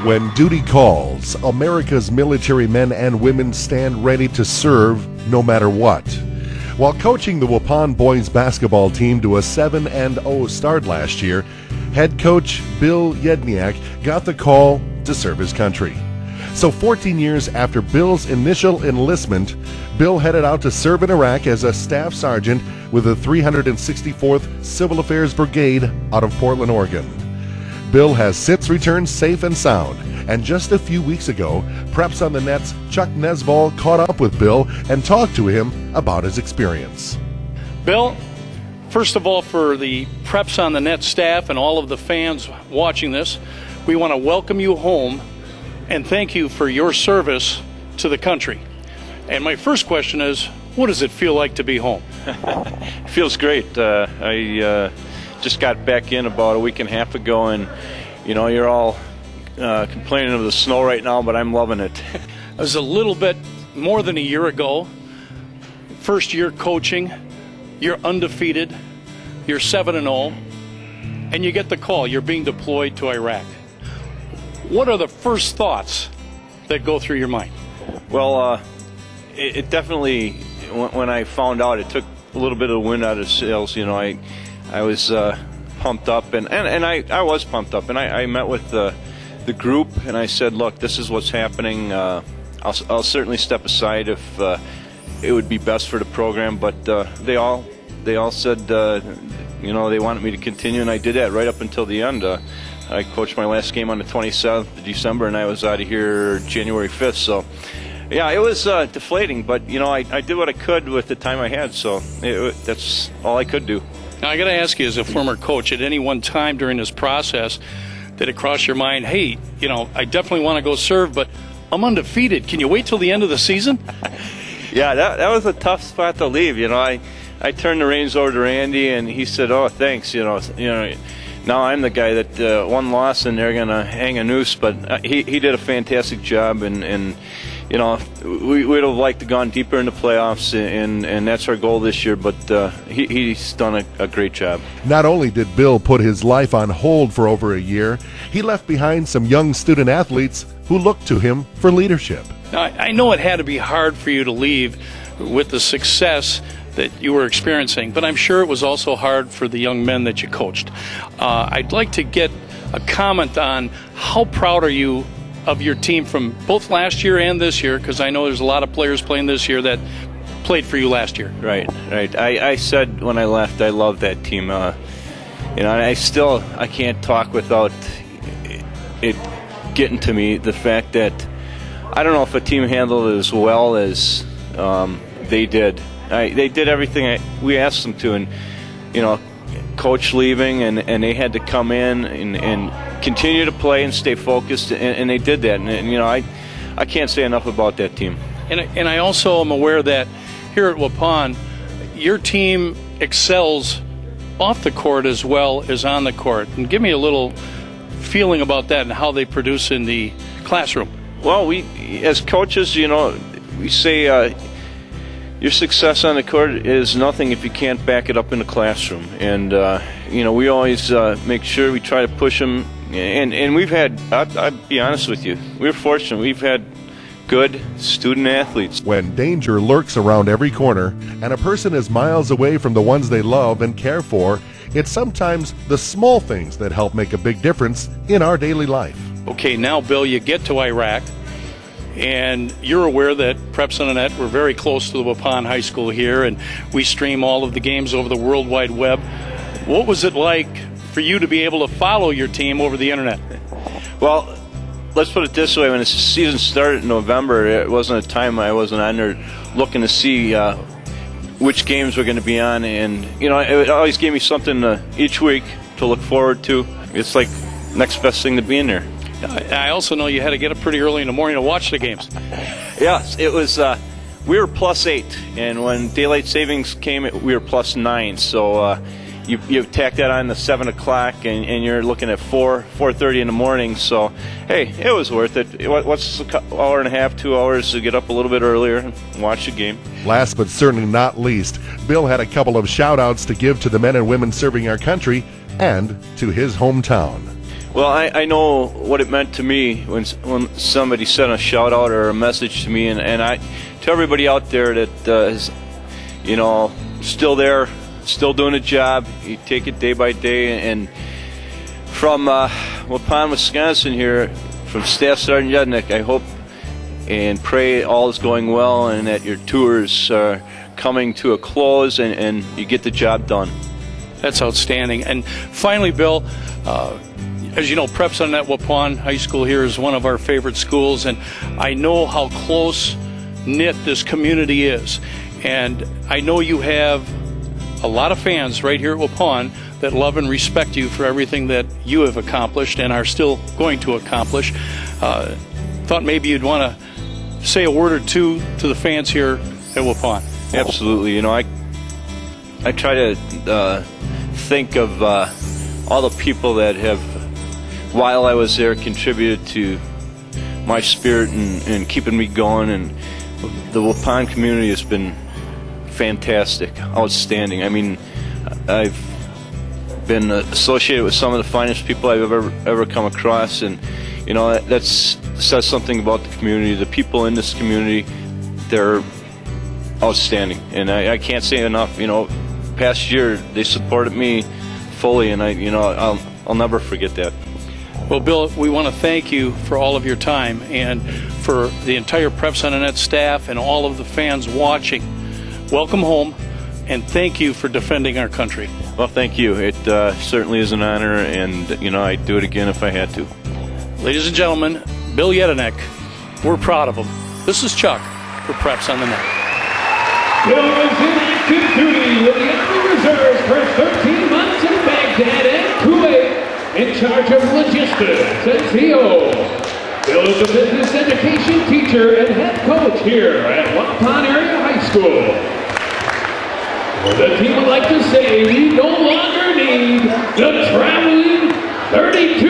When duty calls, America's military men and women stand ready to serve no matter what. While coaching the Waupun boys basketball team to a 7-0 start last year, head coach Bill Yedinak got the call to serve his country. So 14 years after Bill's initial enlistment, Bill headed out to serve in Iraq as a staff sergeant with the 364th Civil Affairs Brigade out of Portland, Oregon. Bill has since returned safe and sound, and just a few weeks ago, Preps on the Net's Chuck Nesball caught up with Bill and talked to him about his experience. Bill, first of all, for the Preps on the Net staff and all of the fans watching this, we want to welcome you home and thank you for your service to the country. And my first question is, what does it feel like to be home? It feels great. I just got back in about a week and a half ago, and you know, you're all complaining of the snow right now, but I'm loving it. It was a little bit more than a year ago. First year coaching, you're undefeated, you're 7-0, and you get the call, you're being deployed to Iraq. What are the first thoughts that go through your mind? Well, it definitely, when I found out, it took a little bit of the wind out of the sails. You know, I was pumped up, and I was pumped up, and I met with the group, and I said, look, this is what's happening. I'll certainly step aside if it would be best for the program, but they all said, you know, they wanted me to continue, and I did that right up until the end. I coached my last game on the 27th of December, and I was out of here January 5th, so yeah, it was deflating, but you know, I did what I could with the time I had, so that's all I could do. Now, I got to ask you, as a former coach, at any one time during this process, did it cross your mind, hey, you know, I definitely want to go serve, but I'm undefeated. Can you wait till the end of the season? Yeah, that was a tough spot to leave. You know, I turned the reins over to Randy, and he said, oh, thanks, you know, now I'm the guy that one loss, and they're going to hang a noose, but he did a fantastic job, and you know, we would have liked to gone deeper in the playoffs, and that's our goal this year, but he's done a great job. Not only did Bill put his life on hold for over a year, he left behind some young student athletes who looked to him for leadership. Now, I know it had to be hard for you to leave with the success that you were experiencing, but I'm sure it was also hard for the young men that you coached. I'd like to get a comment on how proud are you of your team from both last year and this year, because I know there's a lot of players playing this year that played for you last year. Right. I said when I left, I love that team. You know, and I can't talk without it getting to me, the fact that I don't know if a team handled it as well as they did. They did everything we asked them to, and you know, coach leaving, and they had to come in and continue to play and stay focused, and they did that. And you know, I can't say enough about that team. And I also am aware that here at Waupun, your team excels off the court as well as on the court. And give me a little feeling about that and how they produce in the classroom. Well, we as coaches, you know, we say your success on the court is nothing if you can't back it up in the classroom. And you know, we always make sure we try to push them. And we've had, I'll be honest with you, we're fortunate. We've had good student athletes. When danger lurks around every corner and a person is miles away from the ones they love and care for, it's sometimes the small things that help make a big difference in our daily life. Okay, now, Bill, you get to Iraq, and you're aware that Preps on the Net, we're very close to the Waupun High School here, and we stream all of the games over the World Wide Web. What was it like for you to be able to follow your team over the internet? Well, let's put it this way. When the season started in November, it wasn't a time I wasn't on there looking to see which games were going to be on. And, you know, it always gave me something each week to look forward to. It's like next best thing to being there. I also know you had to get up pretty early in the morning to watch the games. Yes, it was. We were +8, and when daylight savings came, we were +9. So you tack that on to 7 o'clock, and you're looking at 4:30 in the morning. So hey, it was worth it. What's an hour and a half, 2 hours to get up a little bit earlier and watch the game. Last but certainly not least, Bill had a couple of shout-outs to give to the men and women serving our country and to his hometown. Well, I know what it meant to me when somebody sent a shout out or a message to me, and to everybody out there that is, still there, still doing a job. You take it day by day, and from Waupun, Wisconsin here, from Staff Sergeant Yedinak, I hope and pray all is going well and that your tours are coming to a close and you get the job done. That's outstanding. And finally, Bill, as you know, Preps on Net Waupun High School here is one of our favorite schools, and I know how close-knit this community is. And I know you have a lot of fans right here at Waupun that love and respect you for everything that you have accomplished and are still going to accomplish. Thought maybe you'd want to say a word or two to the fans here at Waupun. Absolutely. I try to think of all the people that have, while I was there, contributed to my spirit and keeping me going. And the Waupun community has been fantastic, outstanding. I mean, I've been associated with some of the finest people I've ever come across, and that says something about the community. The people in this community, they're outstanding, and I can't say enough. Past year they supported me fully, and I'll never forget that. Well, Bill, we want to thank you for all of your time and for the entire Preps on the Net staff and all of the fans watching. Welcome home, and thank you for defending our country. Well, thank you. It certainly is an honor, and I'd do it again if I had to. Ladies and gentlemen, Bill Yedinak, we're proud of him. This is Chuck for Preps on the Net. Bill was in active duty with the Army Reserves for 13 months in Baghdad and Kuwait, in charge of logistics and CO. Bill is a business education teacher and head coach here at Waupun Area High School. The team would like to say we no longer need the traveling 32